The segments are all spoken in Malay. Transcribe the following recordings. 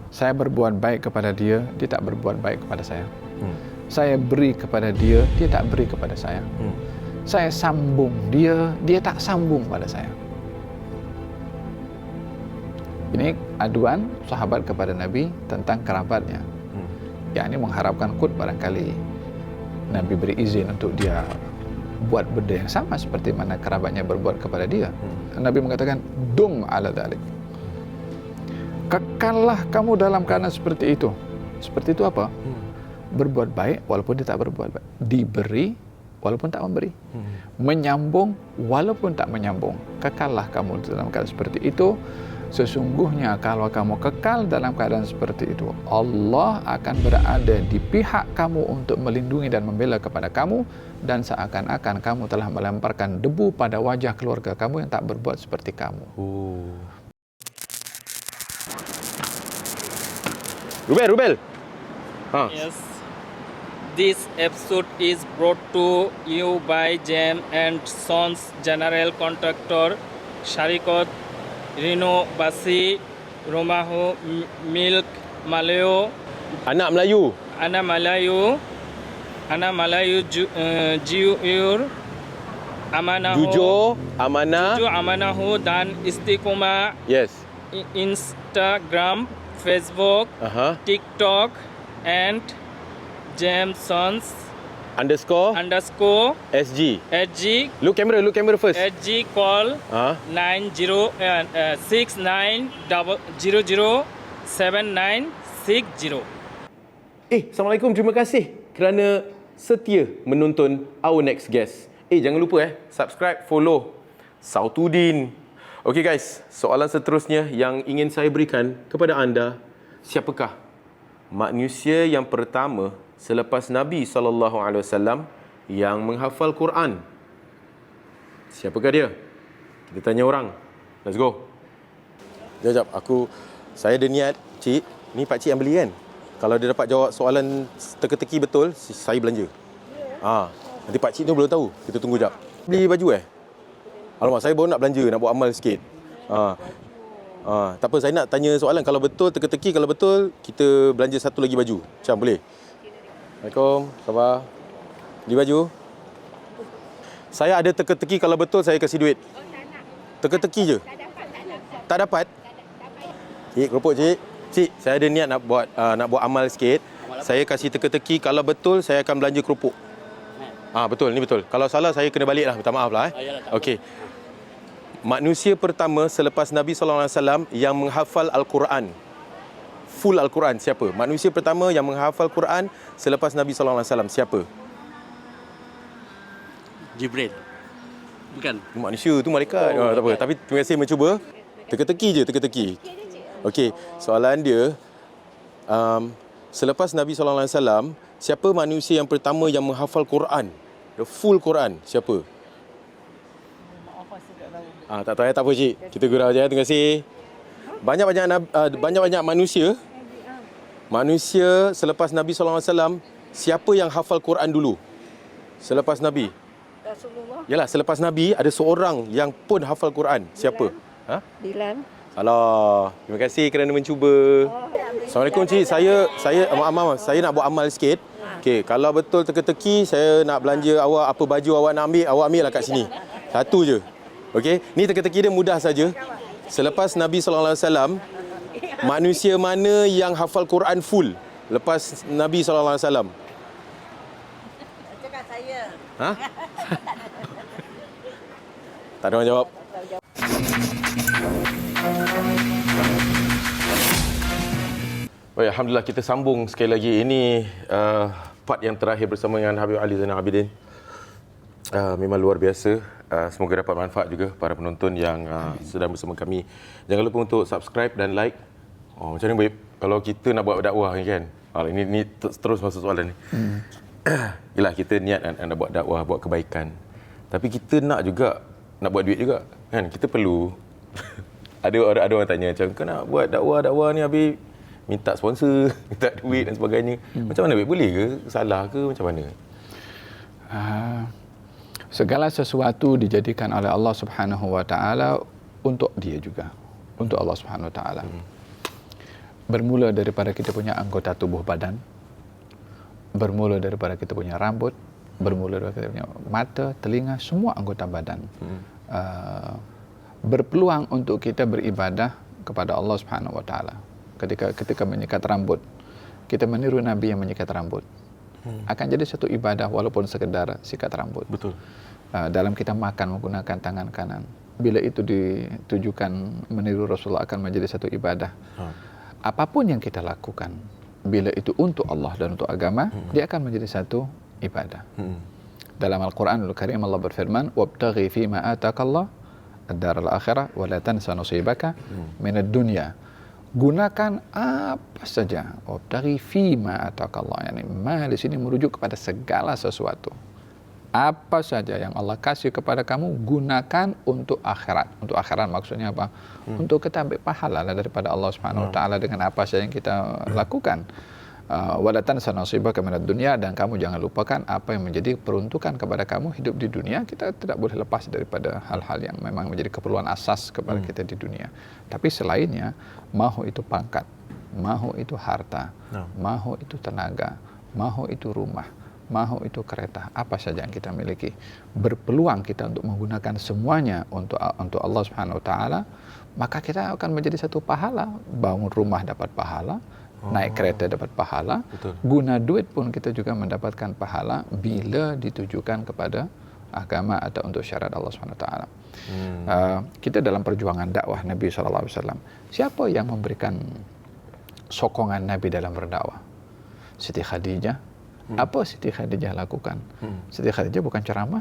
Saya berbuat baik kepada dia, dia tak berbuat baik kepada saya. Saya beri kepada dia, dia tak beri kepada saya. Saya sambung dia, dia tak sambung pada saya. Ini aduan sahabat kepada Nabi tentang kerabatnya. Yang ini mengharapkan kut barangkali Nabi beri izin untuk dia buat benda yang sama seperti mana kerabatnya berbuat kepada dia. Nabi mengatakan, dum ala dhalik. Kekallah kamu dalam keadaan seperti itu. Seperti itu apa? Berbuat baik walaupun dia tak berbuat baik. Diberi walaupun tak memberi. Menyambung walaupun tak menyambung. Kekallah kamu dalam keadaan seperti itu. Sesungguhnya kalau kamu kekal dalam keadaan seperti itu, Allah akan berada di pihak kamu untuk melindungi dan membela kepada kamu, dan seakan-akan kamu telah melemparkan debu pada wajah keluarga kamu yang tak berbuat seperti kamu. Rubel. Yes. This episode is brought to you by Jam and Sons General Contractor, Sharikot, Rino Basi, Romaho Milk Malayo, Anak Melayu. Ana Malayu Jujur, Amanaho, Jujur, amanah. Jujur Amanaho dan Istiqomah. Yes. Instagram, Facebook, TikTok, and Jamesons Underscore SG. Look camera first. SG call 69007960. Assalamualaikum. Terima kasih kerana setia menonton our next guest. Jangan lupa subscribe, follow Sautudin. Okey guys, soalan seterusnya yang ingin saya berikan kepada anda, siapakah manusia yang pertama selepas Nabi SAW yang menghafal Quran? Siapakah dia? Kita tanya orang. Let's go. Sekejap, saya ada niat, cik. Ni pak cik yang beli kan? Kalau dia dapat jawab soalan teka-teki betul, saya belanja. Nanti pak cik tu belum tahu. Kita tunggu jap. Beli baju Alamak, saya baru nak belanja, nak buat amal sikit. Tak apa, saya nak tanya soalan. Kalau betul, teka-teki. Kalau betul, kita belanja satu lagi baju. Macam boleh? Assalamualaikum, sabar. Beli baju. Saya ada teka-teki, kalau betul saya kasih duit. Teka-teki je. Tak dapat. Cik, keropok cik. Cik, saya ada niat nak buat amal sikit. Saya kasih teka-teki, kalau betul saya akan belanja keropok. Betul, ni betul. Kalau salah saya kena balik lah. Minta maaf lah. Okey. Manusia pertama selepas Nabi SAW yang menghafal Al-Quran, full Al-Quran, siapa? Manusia pertama yang menghafal Quran selepas Nabi SAW, siapa? Jibril. Bukan. Manusia tu malaikat. Tak apa. Tapi terima kasih mencuba. Teka-teki je, teka-teki. Okey, soalan dia, selepas Nabi SAW, siapa manusia yang pertama yang menghafal Quran? The full Quran, siapa? Tak tahu tak apa cik. Kita gurau je. Terima kasih. Banyak-banyak manusia selepas Nabi SAW, siapa yang hafal Quran dulu? Selepas Nabi. Rasulullah. Yalah, selepas Nabi ada seorang yang pun hafal Quran. Siapa? Dilan. Salah. Terima kasih kerana mencuba. Assalamualaikum cik. Saya maaf, saya nak buat amal sikit. Okey, kalau betul teka-teki, saya nak belanja awak apa baju awak nak ambil, awak ambil lah kat sini. Satu je. Okey, ni teka-teki dia mudah saja. Selepas Nabi SAW, manusia mana yang hafal Quran full lepas Nabi SAW? Cakap saya. Tak ada orang jawab. Baik, alhamdulillah kita sambung sekali lagi. Ini part yang terakhir bersama dengan Habib Ali Zainal Abidin. Memang luar biasa. Semoga dapat manfaat juga para penonton yang sedang bersama kami. Jangan lupa untuk subscribe dan like. Macam ni baik kalau kita nak buat dakwah ni kan. Ini terus masuk soalan ni. Yalah, kita niat nak buat dakwah, buat kebaikan. Tapi kita nak juga nak buat duit juga kan. Kita perlu ada orang tanya macam kau nak buat dakwah ni habis minta sponsor, minta duit dan sebagainya. Macam mana baik, boleh ke? Salah ke macam mana? Segala sesuatu dijadikan oleh Allah Subhanahu wa taala untuk dia juga, untuk Allah Subhanahu wa taala. Bermula daripada kita punya anggota tubuh badan, bermula daripada kita punya rambut, bermula daripada kita punya mata, telinga, semua anggota badan. Berpeluang untuk kita beribadah kepada Allah Subhanahu Wa Taala. Ketika menyikat rambut, kita meniru Nabi yang menyikat rambut. Akan jadi satu ibadah walaupun sekedar sikat rambut. Betul. Dalam kita makan menggunakan tangan kanan, bila itu ditujukan meniru Rasulullah, akan menjadi satu ibadah. Apapun yang kita lakukan, bila itu untuk Allah dan untuk agama, dia akan menjadi satu ibadah. Dalam Al-Quranul Karim Allah berfirman, "Wabtaghi fima atakallah ad-daral akhirah wa la tansa nasibaka minad dunya." Gunakan apa saja. Wabtaghi fima atakallah. Yani ma di sini merujuk kepada segala sesuatu. Apa saja yang Allah kasih kepada kamu, gunakan untuk akhirat. Untuk akhirat maksudnya apa? Untuk kita ambil pahala daripada Allah Subhanahu Wa Taala dengan apa saja yang kita lakukan. Wala tansa nasibaka minad dunya, dan kamu jangan lupakan apa yang menjadi peruntukan kepada kamu hidup di dunia. Kita tidak boleh lepas daripada hal-hal yang memang menjadi keperluan asas kepada kita di dunia. Tapi selainnya, mahu itu pangkat, mahu itu harta, mahu itu tenaga, mahu itu rumah, mahu itu kereta, apa saja yang kita miliki, berpeluang kita untuk menggunakan semuanya untuk Allah Subhanahu Wa Taala, maka kita akan menjadi satu pahala. Bangun rumah dapat pahala, naik kereta dapat pahala, guna duit pun kita juga mendapatkan pahala bila ditujukan kepada agama atau untuk syarat Allah Subhanahu Wa Taala. Kita dalam perjuangan dakwah Nabi SAW, siapa yang memberikan sokongan Nabi dalam berdakwah? Siti Khadijah. Apa Siti Khadijah lakukan? Siti Khadijah bukan ceramah,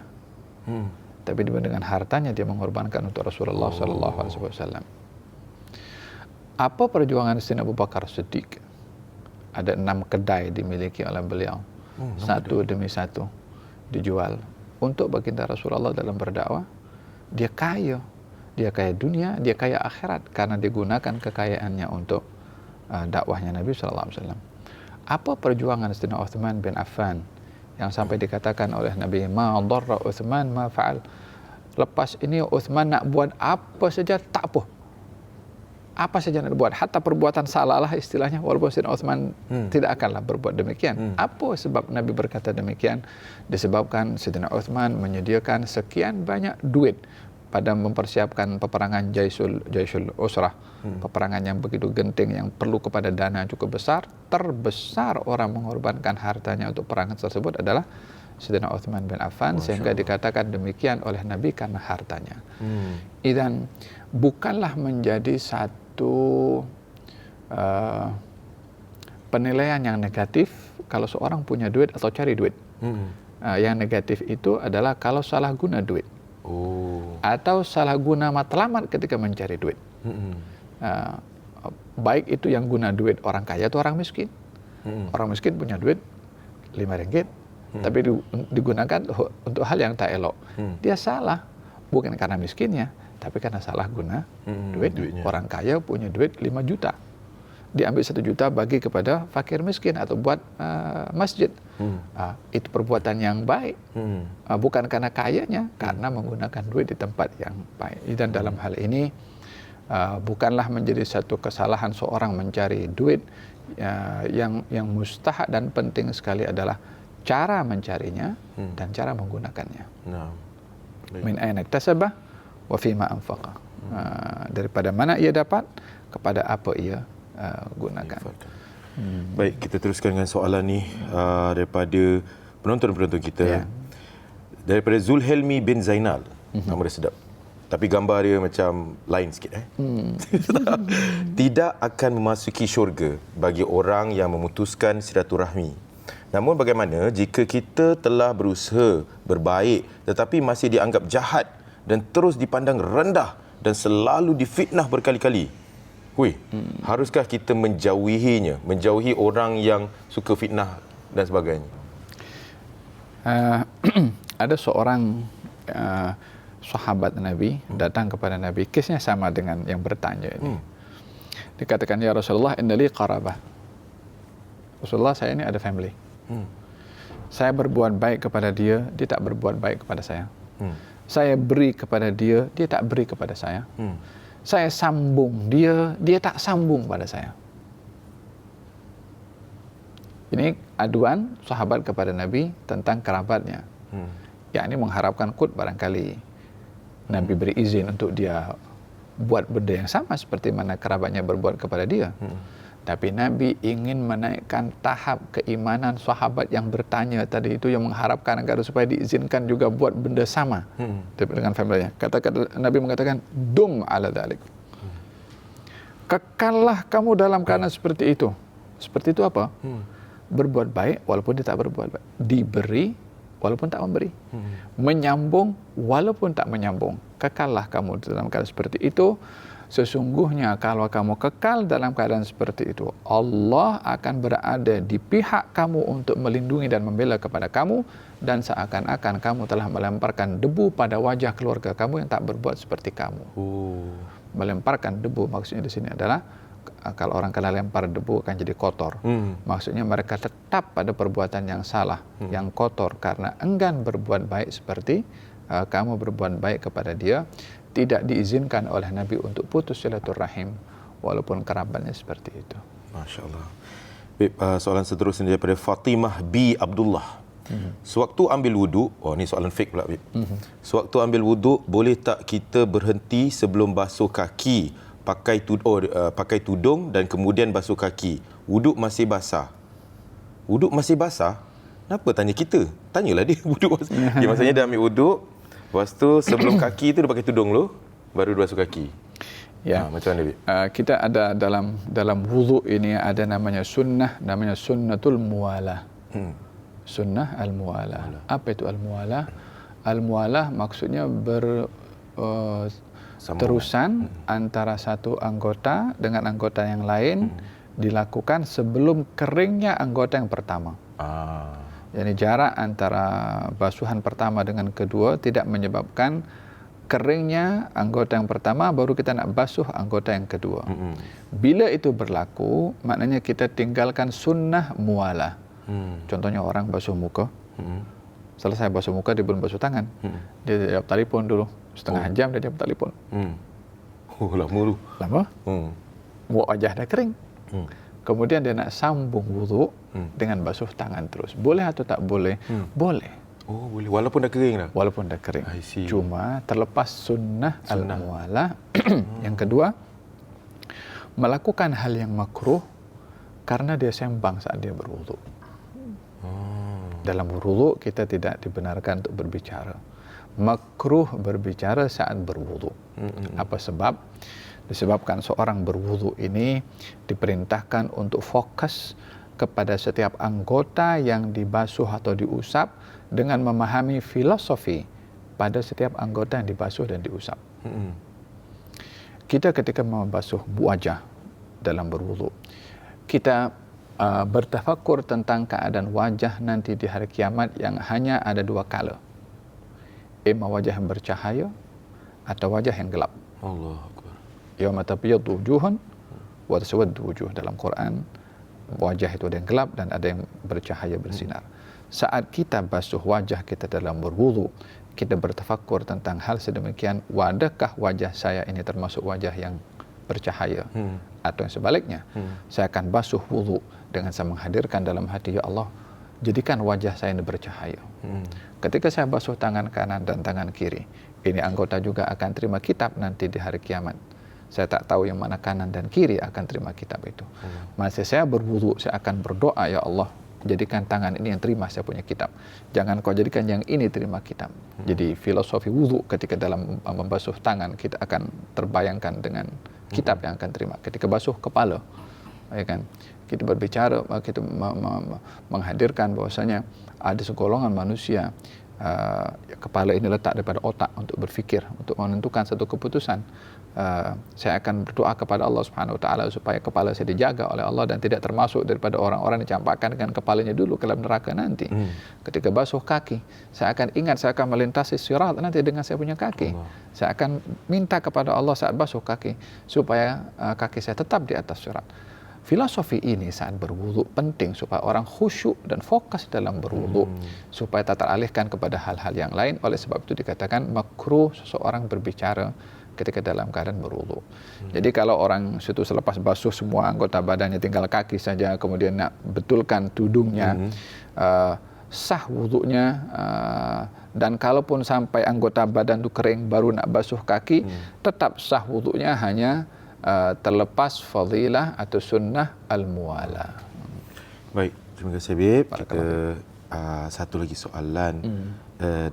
tapi dengan hartanya dia mengorbankan untuk Rasulullah SAW. Apa perjuangan Sayyidina Abu Bakar Siddiq? Ada 6 kedai dimiliki oleh beliau, satu demi satu dijual untuk baginda Rasulullah dalam berdakwah. Dia kaya dunia, dia kaya akhirat karena digunakan kekayaannya untuk dakwahnya Nabi SAW. Apa perjuangan Sayyidina Uthman bin Affan yang sampai dikatakan oleh Nabi, ma darra Uthman ma fa'al. Lepas ini Uthman nak buat apa saja tak apa. Apa saja nak buat, hatta perbuatan salah lah istilahnya, walaupun Sayyidina Uthman tidak akanlah berbuat demikian. Apa sebab Nabi berkata demikian? Disebabkan Sayyidina Uthman menyediakan sekian banyak duit pada mempersiapkan peperangan Jaisul Usrah, peperangan yang begitu genting yang perlu kepada dana cukup besar. Terbesar orang mengorbankan hartanya untuk perangan tersebut adalah Sayyidina Uthman bin Affan, sehingga dikatakan demikian oleh Nabi karena hartanya. Dan bukanlah menjadi satu penilaian yang negatif kalau seorang punya duit atau cari duit. Yang negatif itu adalah kalau salah guna duit. Atau salah guna matlamat ketika mencari duit. Baik itu yang guna duit orang kaya atau orang miskin. Orang miskin punya duit RM5, tapi digunakan untuk hal yang tak elok. Dia salah, bukan karena miskinnya, tapi karena salah guna duitnya. Orang kaya punya duit 5 juta. Diambil 1 juta bagi kepada fakir miskin atau buat masjid. Itu perbuatan yang baik. Bukan karena kayanya, karena menggunakan duit di tempat yang baik. Dan dalam hal ini bukanlah menjadi satu kesalahan seorang mencari duit. Yang mustahak dan penting sekali adalah cara mencarinya dan cara menggunakannya. Min aina iktasaba wa fima anfaqa. Daripada mana ia dapat, kepada apa ia gunakan. Baik, kita teruskan dengan soalan ni daripada penonton-penonton kita. Daripada Zulhelmi bin Zainal. Nama dia sedap. Tapi gambar dia macam lain sikit. Tidak akan memasuki syurga bagi orang yang memutuskan silaturahmi. Namun bagaimana jika kita telah berusaha berbaik tetapi masih dianggap jahat dan terus dipandang rendah dan selalu difitnah berkali-kali? Haruskah kita menjauhinya, menjauhi orang yang suka fitnah dan sebagainya? Ada seorang sahabat Nabi datang kepada Nabi, kesnya sama dengan yang bertanya ini. Dikatakan, ya Rasulullah, innali qarabah. Rasulullah, saya ini ada family. Saya berbuat baik kepada dia, dia tak berbuat baik kepada saya. Saya beri kepada dia, dia tak beri kepada saya. Saya sambung dia, dia tak sambung pada saya. Ini aduan sahabat kepada Nabi tentang kerabatnya. Yakni mengharapkan qut barangkali Nabi beri izin untuk dia buat benda yang sama seperti mana kerabatnya berbuat kepada dia. Tapi Nabi ingin menaikkan tahap keimanan sahabat yang bertanya tadi itu, yang mengharapkan agar supaya diizinkan juga buat benda sama dengan familinya. Nabi mengatakan, dum ala dhalik. Kekallah kamu dalam keadaan seperti itu. Seperti itu apa? Berbuat baik walaupun dia tak berbuat baik. Diberi walaupun tak memberi. Menyambung walaupun tak menyambung. Kekallah kamu dalam keadaan seperti itu. Sesungguhnya kalau kamu kekal dalam keadaan seperti itu, Allah akan berada di pihak kamu untuk melindungi dan membela kepada kamu, dan seakan-akan kamu telah melemparkan debu pada wajah keluarga kamu yang tak berbuat seperti kamu. Melemparkan debu maksudnya di sini adalah, kalau orang kena lempar debu akan jadi kotor. Maksudnya mereka tetap pada perbuatan yang salah, yang kotor, karena enggan berbuat baik seperti kamu berbuat baik kepada dia. Tidak diizinkan oleh Nabi untuk putus silaturahim walaupun kerabatnya seperti itu. Masya Allah. Baik, soalan seterusnya daripada Fatimah B. Abdullah. Sewaktu ambil wudu, ni soalan fake pula. Sewaktu ambil wudu, boleh tak kita berhenti sebelum basuh kaki, pakai tudung dan kemudian basuh kaki? Wuduk masih basah. Wuduk masih basah? Kenapa tanya kita? Tanyalah dia wuduk. Maksudnya dia ambil wuduk, lepas tu sebelum kaki tu dia pakai tudung dulu, baru dia basuh kaki. Ya. Macam mana, Bib? Kita ada dalam wuduk ini ada namanya sunnah, namanya sunnatul muwalah. Sunnah al-muwalah. Apa itu al-muwalah? Al-muwalah maksudnya terusan antara satu anggota dengan anggota yang lain dilakukan sebelum keringnya anggota yang pertama. Jadi jarak antara basuhan pertama dengan kedua tidak menyebabkan keringnya anggota yang pertama, baru kita nak basuh anggota yang kedua. Bila itu berlaku, maknanya kita tinggalkan sunnah muwalah. Contohnya orang basuh muka, selesai basuh muka dia belum basuh tangan, dia jawab telefon dulu, setengah jam dia jawab telefon. Lama dulu. Lama? Wajah dah kering. Kemudian dia nak sambung wuduk dengan basuh tangan terus. Boleh atau tak boleh? Boleh. Boleh. Walaupun dah kering dah? Walaupun dah kering. Cuma terlepas sunnah al-muwalah. Yang kedua, melakukan hal yang makruh karena dia sembang saat dia berwuduk. Dalam berwuduk kita tidak dibenarkan untuk berbicara. Makruh berbicara saat berwuduk. Apa sebab? Disebabkan seorang berwuduk ini diperintahkan untuk fokus kepada setiap anggota yang dibasuh atau diusap dengan memahami filosofi pada setiap anggota yang dibasuh dan diusap. Kita ketika membasuh wajah dalam berwuduk, kita bertafakur tentang keadaan wajah nanti di hari kiamat yang hanya ada dua kala. Wajah yang bercahaya atau wajah yang gelap. Allah Akbar. Yauma tabyaddu wujuhun wa taswaddu wujuh. Dalam Quran, wajah itu ada yang gelap dan ada yang bercahaya bersinar. Saat kita basuh wajah kita dalam berwudu, kita bertafakur tentang hal sedemikian, adakah wajah saya ini termasuk wajah yang bercahaya atau yang sebaliknya. Saya akan basuh wudu dengan saya menghadirkan dalam hati, ya Allah, jadikan wajah saya ini bercahaya. Ketika saya basuh tangan kanan dan tangan kiri, ini anggota juga akan terima kitab nanti di hari kiamat. Saya tak tahu yang mana kanan dan kiri akan terima kitab itu. Masa saya berwudu, saya akan berdoa, ya Allah, jadikan tangan ini yang terima saya punya kitab. Jangan kau jadikan yang ini terima kitab. Jadi filosofi wudu ketika dalam membasuh tangan, kita akan terbayangkan dengan kitab yang akan terima. Ketika basuh kepala, ya kan, kita berbicara, kita menghadirkan bahwasanya ada segolongan manusia, kepala ini letak daripada otak untuk berfikir, untuk menentukan satu keputusan. Saya akan berdoa kepada Allah Subhanahu Wa Taala supaya kepala saya dijaga oleh Allah dan tidak termasuk daripada orang-orang yang dicampakkan dengan kepalanya dulu ke dalam neraka nanti. Ketika basuh kaki, saya akan ingat saya akan melintasi sirat nanti dengan saya punya kaki. Saya akan minta kepada Allah saat basuh kaki supaya kaki saya tetap di atas sirat. Filosofi ini saat berwudu penting supaya orang khusyuk dan fokus dalam berwudu, supaya tak teralihkan kepada hal-hal yang lain. Oleh sebab itu dikatakan makruh seseorang berbicara ketika dalam keadaan berwudu. Jadi kalau orang situ selepas basuh semua anggota badannya, tinggal kaki saja, kemudian nak betulkan tudungnya, sah wudunya. Dan kalaupun sampai anggota badan itu kering baru nak basuh kaki, tetap sah wudunya, hanya terlepas fadilah atau sunnah al-muwala. Baik, terima kasih Habib. Kita satu lagi soalan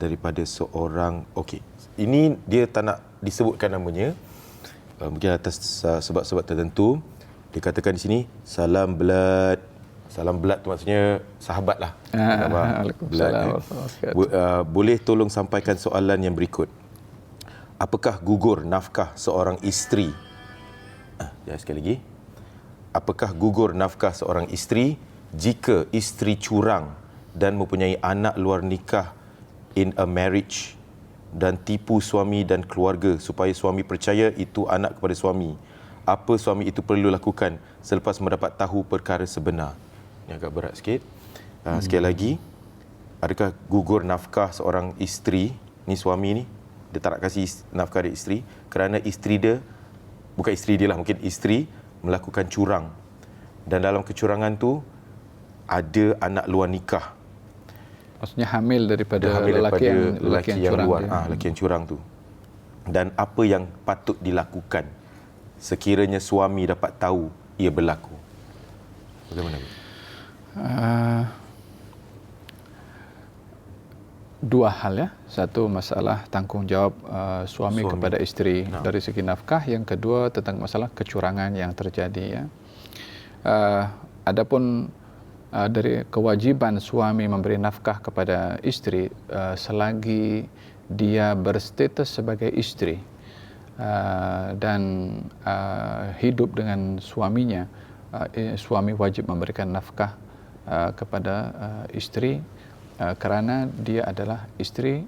daripada seorang, okey, ini dia tak nak disebutkan namanya, mungkin atas sebab-sebab tertentu. Dia katakan di sini, salam blood. Salam blood tu maksudnya sahabat lah. Waalaikumsalam. Boleh tolong sampaikan soalan yang berikut. Apakah gugur nafkah seorang isteri? Sekali lagi. Apakah gugur nafkah seorang isteri jika isteri curang dan mempunyai anak luar nikah in a marriage dan tipu suami dan keluarga supaya suami percaya itu anak kepada suami? Apa suami itu perlu lakukan selepas mendapat tahu perkara sebenar? Ini agak berat sikit. Sekali lagi, adakah gugur nafkah seorang isteri, ni suami ni, dia tak nak kasih nafkah dia isteri kerana isteri dia, bukan isteri dia lah, mungkin isteri melakukan curang. Dan dalam kecurangan tu ada anak luar nikah. Maksudnya hamil daripada lelaki yang curang. Lelaki yang curang tu. Dan apa yang patut dilakukan sekiranya suami dapat tahu ia berlaku? Bagaimana? Dua hal ya. Satu, masalah tanggungjawab suami kepada isteri dari segi nafkah. Yang kedua, tentang masalah kecurangan yang terjadi ya. Adapun dari kewajiban suami memberi nafkah kepada isteri selagi dia berstatus sebagai isteri dan hidup dengan suaminya, suami wajib memberikan nafkah kepada isteri kerana dia adalah isteri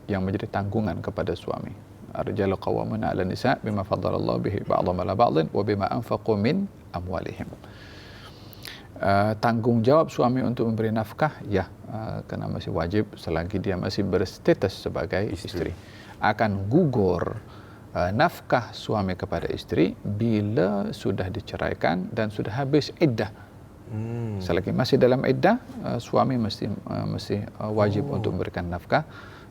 yang menjadi tanggungan kepada suami. Ar-rijalu qawwamuna 'alan nisa' bima faddalallahu bihi ba'dhum 'ala ba'dhin wa bima anfaqu min amwalihim. Tanggungjawab suami untuk memberi nafkah kerana masih wajib selagi dia masih berstatus sebagai isteri. Akan gugur nafkah suami kepada isteri bila sudah diceraikan dan sudah habis iddah. Selagi masih dalam iddah, suami mesti wajib untuk memberikan nafkah.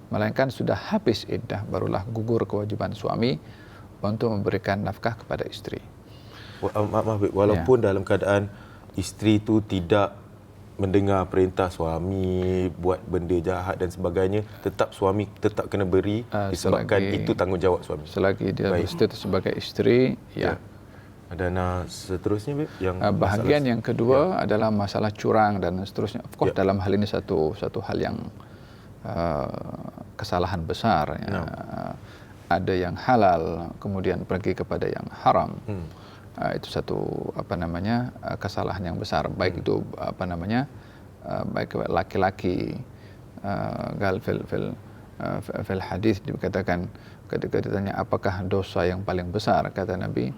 Melainkan sudah habis iddah, barulah gugur kewajiban suami untuk memberikan nafkah kepada isteri. Maaf, walaupun dalam keadaan isteri tu tidak mendengar perintah suami buat benda jahat dan sebagainya, tetap suami tetap kena beri disebabkan itu tanggungjawab suami. Selagi dia berstatus sebagai isteri, ya. Dan seterusnya yang bahagian yang kedua adalah masalah curang dan seterusnya. Of course dalam hal ini satu hal yang kesalahan besar ya. Ada yang halal kemudian pergi kepada yang haram. Itu satu kesalahan yang besar, baik itu baik laki-laki fil hadis dikatakan ketika ditanya apakah dosa yang paling besar, kata Nabi,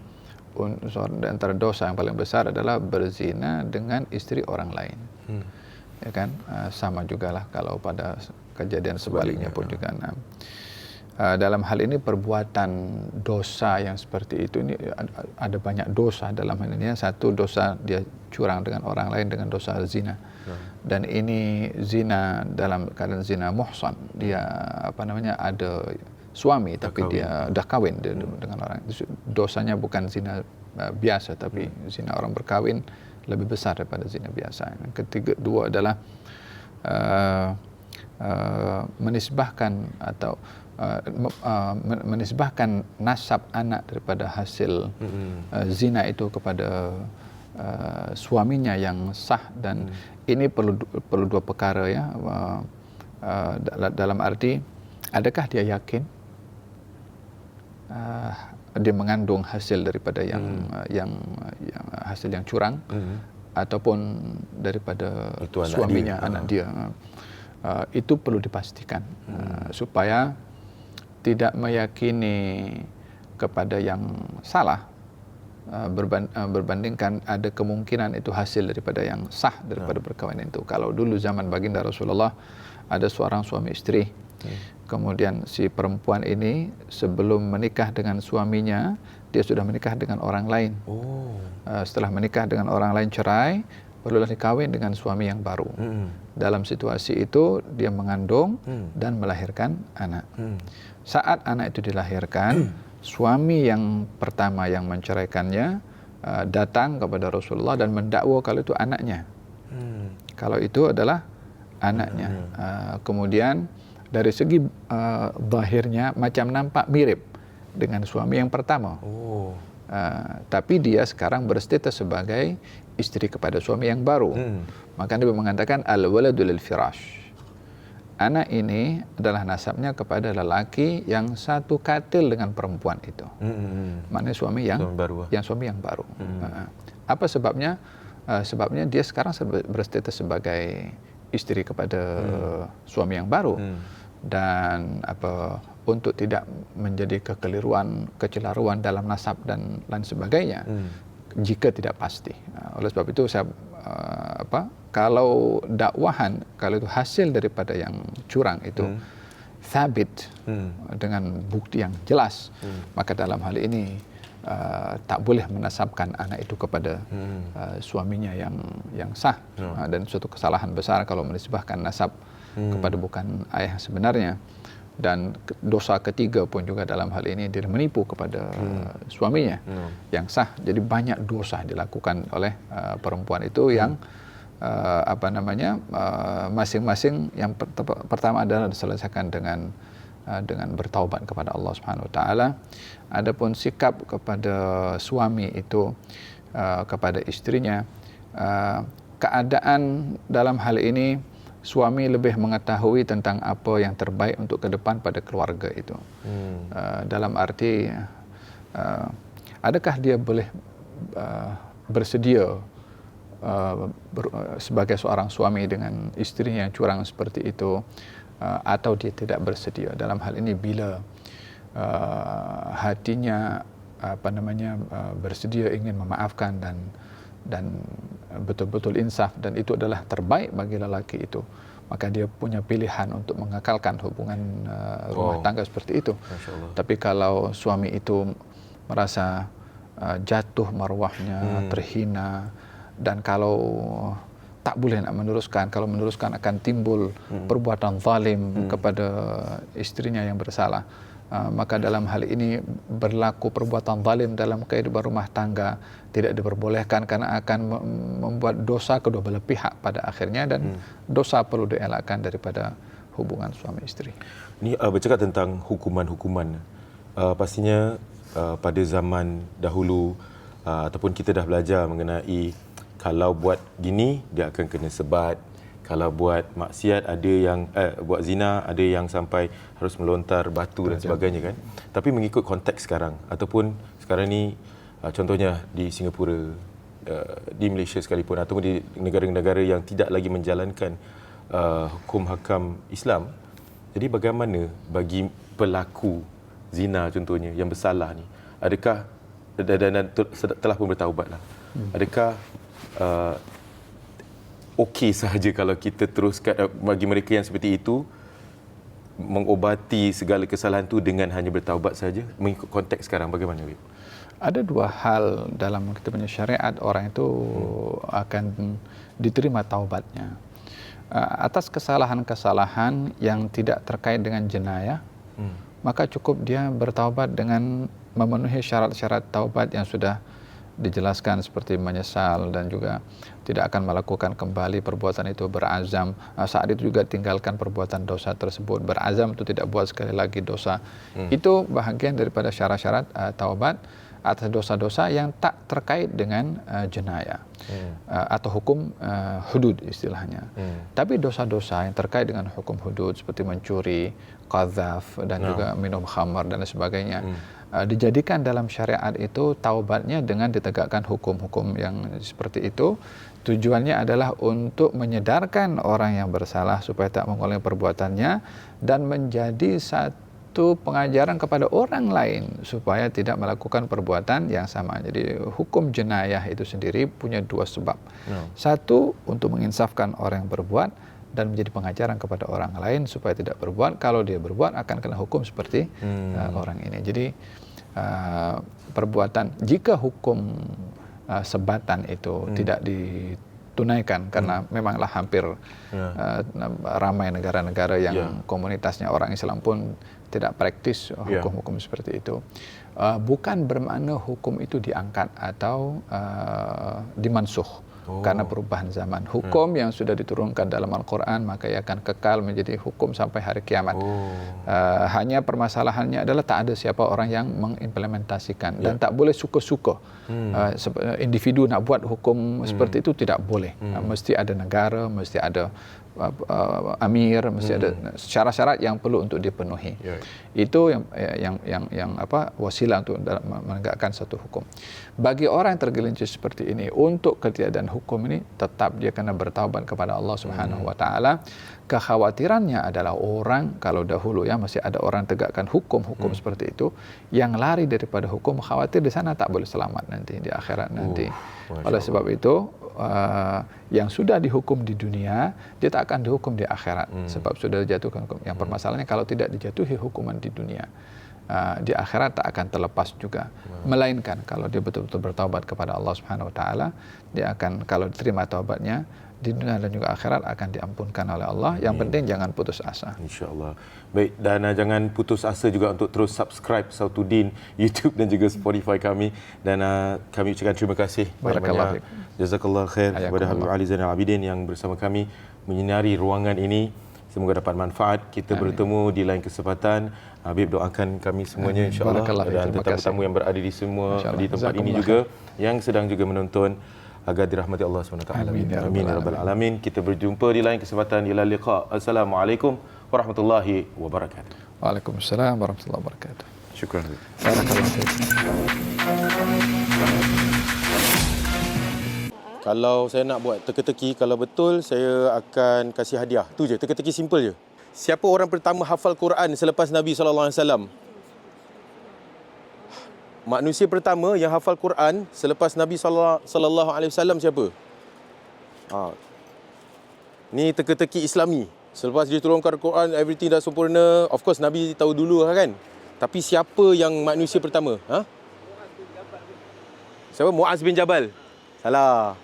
antara dosa yang paling besar adalah berzina dengan istri orang lain. Ya kan, sama jugalah kalau pada kejadian sebaliknya pun juga. Dalam hal ini perbuatan dosa yang seperti itu, ini ada banyak dosa dalam hal ini. Satu, dosa dia curang dengan orang lain dengan dosa zina. Dan ini zina dalam keadaan zina muhsan. Dia ada suami tapi dia dah kahwin dengan orang. Dosanya bukan zina biasa tapi zina orang berkahwin lebih besar daripada zina biasa. Yang kedua adalah menisbahkan atau menisbahkan nasab anak daripada hasil zina itu kepada suaminya yang sah, dan ini perlu dua perkara ya. Dalam arti, adakah dia yakin dia mengandung hasil daripada yang hasil yang curang ataupun daripada suaminya, anak dia. Itu perlu dipastikan supaya tidak meyakini kepada yang salah, berbandingkan ada kemungkinan itu hasil daripada yang sah daripada perkawinan itu. Kalau dulu zaman baginda Rasulullah ada seorang suami isteri Kemudian si perempuan ini sebelum menikah dengan suaminya, dia sudah menikah dengan orang lain. Setelah menikah dengan orang lain cerai, barulah dikawin dengan suami yang baru. Dalam situasi itu dia mengandung dan melahirkan anak. Saat anak itu dilahirkan, suami yang pertama yang menceraikannya datang kepada Rasulullah dan mendakwa kalau itu anaknya. Kalau itu adalah anaknya. Kemudian dari segi zahirnya macam nampak mirip dengan suami yang pertama. Tapi dia sekarang berstatus sebagai istri kepada suami yang baru. Maka Nabi mengatakan al-waladu lil firash. Anak ini adalah nasabnya kepada lelaki yang satu katil dengan perempuan itu. Maknanya suami yang baru. Apa sebabnya? Sebabnya dia sekarang berstatus sebagai istri kepada suami yang baru. Dan untuk tidak menjadi kecelaruan dalam nasab dan lain sebagainya, jika tidak pasti. Oleh sebab itu saya kalau dakwahan, kalau itu hasil daripada yang curang itu thabit dengan bukti yang jelas, maka dalam hal ini tak boleh menasabkan anak itu kepada suaminya yang sah. Dan suatu kesalahan besar kalau menisbahkan nasab kepada bukan ayah sebenarnya. Dan dosa ketiga pun juga dalam hal ini dia menipu kepada suaminya yang sah. Jadi banyak dosa dilakukan oleh perempuan itu yang masing-masing yang pertama adalah diselesaikan dengan bertaubat kepada Allah Subhanahu wa taala. Adapun sikap kepada suami itu kepada istrinya, keadaan dalam hal ini suami lebih mengetahui tentang apa yang terbaik untuk ke depan pada keluarga itu. Dalam arti adakah dia boleh bersedia sebagai seorang suami dengan istrinya yang curang seperti itu, atau dia tidak bersedia. Dalam hal ini bila hatinya bersedia ingin memaafkan dan betul-betul insaf, dan itu adalah terbaik bagi lelaki itu, maka dia punya pilihan untuk mengekalkan hubungan rumah tangga seperti itu. Tapi kalau suami itu merasa jatuh marwahnya, terhina, dan kalau tak boleh nak meneruskan, kalau meneruskan akan timbul perbuatan zalim kepada istrinya yang bersalah, maka dalam hal ini berlaku perbuatan zalim dalam kehidupan rumah tangga tidak diperbolehkan, karena akan membuat dosa kedua belah pihak pada akhirnya, dan dosa perlu dielakkan daripada hubungan suami istri. Ini bercakap tentang hukuman-hukuman. Pastinya pada zaman dahulu ataupun kita dah belajar mengenai kalau buat gini dia akan kena sebat. Kalau buat maksiat ada yang buat zina ada yang sampai harus melontar batu dan sebagainya kan. Tapi mengikut konteks sekarang ataupun sekarang ni contohnya di Singapura, di Malaysia sekalipun ataupun di negara-negara yang tidak lagi menjalankan hukum hakam Islam. Jadi bagaimana bagi pelaku zina contohnya yang bersalah ni? Adakah dan telah pun bertaubatlah. Adakah okey sahaja kalau kita teruskan bagi mereka yang seperti itu mengobati segala kesalahan itu dengan hanya bertaubat saja mengikut konteks sekarang, bagaimana Wib? Ada dua hal dalam kita punya syariat, orang itu akan diterima taubatnya atas kesalahan-kesalahan yang tidak terkait dengan jenayah. Maka cukup dia bertaubat dengan memenuhi syarat-syarat taubat yang sudah dijelaskan, seperti menyesal dan juga tidak akan melakukan kembali perbuatan itu, berazam saat itu juga tinggalkan perbuatan dosa tersebut, berazam itu tidak buat sekali lagi dosa. Itu bahagian daripada syarat-syarat taubat atas dosa-dosa yang tak terkait dengan jenayah atau hukum hudud istilahnya. Tapi dosa-dosa yang terkait dengan hukum hudud seperti mencuri, qadzaf dan juga minum khamar dan sebagainya, dijadikan dalam syariat itu taubatnya dengan ditegakkan hukum-hukum yang seperti itu. Tujuannya adalah untuk menyedarkan orang yang bersalah supaya tak mengulangi perbuatannya dan menjadi satu pengajaran kepada orang lain supaya tidak melakukan perbuatan yang sama. Jadi hukum jenayah itu sendiri punya dua sebab. Satu, untuk menginsafkan orang yang berbuat, dan menjadi pengajaran kepada orang lain supaya tidak berbuat. Kalau dia berbuat akan kena hukum seperti orang ini. Jadi perbuatan, jika hukum sebatan itu tidak ditunaikan, karena memanglah hampir ramai negara-negara yang komunitasnya orang Islam pun tidak praktis hukum-hukum seperti itu. Bukan bermakna hukum itu diangkat atau dimansuh karena perubahan zaman. Hukum yang sudah diturunkan dalam Al-Quran maka ia akan kekal menjadi hukum sampai hari kiamat. Hanya permasalahannya adalah tak ada siapa orang yang mengimplementasikan dan tak boleh suka-suka. Individu nak buat hukum seperti itu tidak boleh. Mesti ada negara, mesti ada amir, mesti ada syarat-syarat yang perlu untuk dipenuhi. Itu yang wasilah untuk menegakkan satu hukum. Bagi orang yang tergelincir seperti ini, untuk ketiadaan hukum ini tetap dia kena bertaubat kepada Allah Subhanahu wa taala. Kekhawatirannya adalah orang, kalau dahulu masih ada orang tegakkan hukum seperti itu, yang lari daripada hukum, khawatir di sana tak boleh selamat nanti di akhirat nanti. Oleh sebab itu yang sudah dihukum di dunia dia tak akan dihukum di akhirat sebab sudah dijatuhkan hukum. Yang permasalahannya kalau tidak dijatuhi hukuman di dunia, di akhirat tak akan terlepas juga. Melainkan kalau dia betul-betul bertaubat kepada Allah Subhanahu wa taala, dia akan, kalau diterima taubatnya di dunia dan juga akhirat, akan diampunkan oleh Allah. Yang penting jangan putus asa. InsyaAllah. Baik, dan jangan putus asa juga untuk terus subscribe Sautuddin YouTube dan juga Spotify kami. Dan kami ucapkan terima kasih banyak-banyak. Jazakallah khair kepada Habib Ali Zainal Abidin yang bersama kami menyinari ruangan ini. Semoga dapat manfaat. Kita bertemu di lain kesempatan. Habib doakan kami semuanya insya-Allah, dan tetamu-tetamu yang berada di semua di tempat ini juga yang sedang juga menonton, agar dirahmati Allah SWT. Amin ya rabbal alamin. Kita berjumpa di lain kesempatan. Ila liqa. Assalamualaikum warahmatullahi wabarakatuh. Waalaikumsalam warahmatullahi wabarakatuh. Syukran. Kalau saya nak buat teka-teki, kalau betul saya akan kasih hadiah. Tu je, teka-teki simple je. Siapa orang pertama hafal Quran selepas Nabi SAW? Manusia pertama yang hafal Quran selepas Nabi sallallahu alaihi wasallam siapa? Ni teka-teki Islami. Selepas dia turunkan Quran, everything dah sempurna. Of course Nabi tahu dulu kan. Tapi siapa yang manusia pertama? Siapa? Muaz bin Jabal. Salah.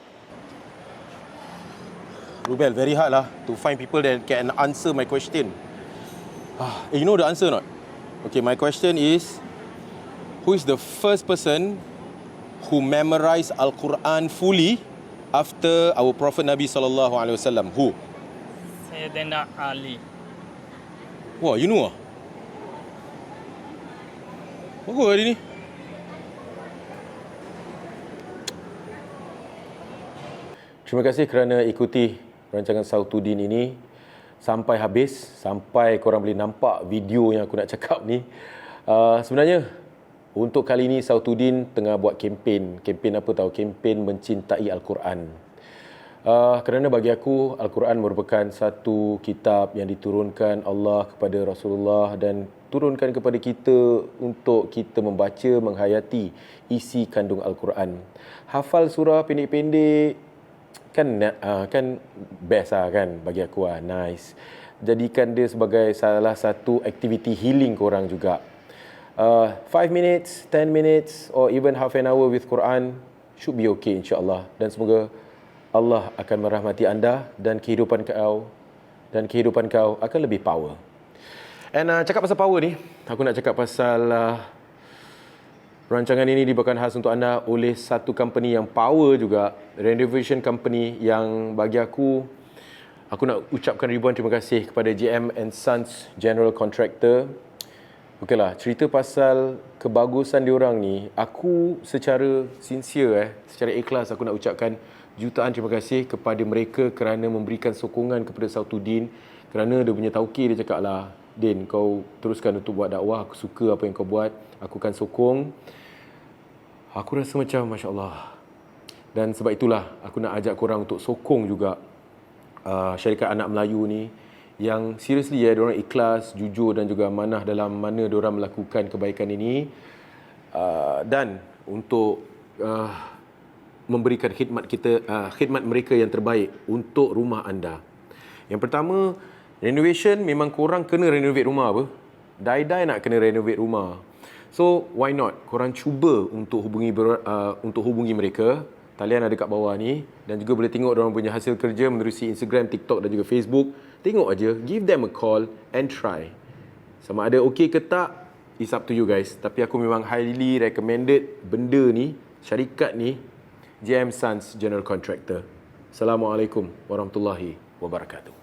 Rubel, very hard lah to find people that can answer my question. You know the answer not? Okay, my question is, who is the first person who memorized Al-Quran fully after our Prophet Nabi sallallahu alaihi wasallam? Who? Sayyidina Ali. Wah, you know ah? Bagus hari ni. Terima kasih kerana ikuti rancangan Sautuddin ini sampai habis, sampai korang boleh nampak video yang aku nak cakap ni. Sebenarnya untuk kali ini Sautuddin tengah buat kempen. Kempen apa tahu? Kempen mencintai Al-Quran. Kerana bagi aku Al-Quran merupakan satu kitab yang diturunkan Allah kepada Rasulullah dan turunkan kepada kita untuk kita membaca, menghayati isi kandung Al-Quran. Hafal surah pendek-pendek kan best lah kan bagi aku lah. Nice. Jadikan dia sebagai salah satu aktiviti healing korang juga. 5 minutes, 10 minutes or even half an hour with Quran should be okay insyaAllah. Dan semoga Allah akan merahmati anda dan kehidupan kau akan lebih power. And cakap pasal power ni, aku nak cakap pasal rancangan ini dibawakan khas untuk anda oleh satu company yang power juga, renovation company yang bagi aku nak ucapkan ribuan terima kasih kepada JM & Sons General Contractor. Okeylah, cerita pasal kebagusan diorang ni, aku secara sincere, secara ikhlas aku nak ucapkan jutaan terima kasih kepada mereka kerana memberikan sokongan kepada Sautuddin. Kerana dia punya tauqir, dia cakap lah, Din, kau teruskan untuk buat dakwah, aku suka apa yang kau buat, aku akan sokong. Aku rasa macam Masya Allah. Dan sebab itulah aku nak ajak korang untuk sokong juga syarikat anak Melayu ni, yang seriously diorang ikhlas, jujur dan juga amanah dalam mana diorang melakukan kebaikan ini, dan untuk memberikan khidmat mereka yang terbaik untuk rumah anda. Yang pertama, renovation memang korang kena renovate rumah apa. Die-die nak kena renovate rumah. So, why not? Korang cuba untuk hubungi mereka. Talian ada kat bawah ni. Dan juga boleh tengok diorang punya hasil kerja menerusi Instagram, TikTok dan juga Facebook. Tengok aja, give them a call and try. Sama ada okey ke tak, it's up to you guys. Tapi aku memang highly recommended benda ni, syarikat ni, JM Sons General Contractor. Assalamualaikum warahmatullahi wabarakatuh.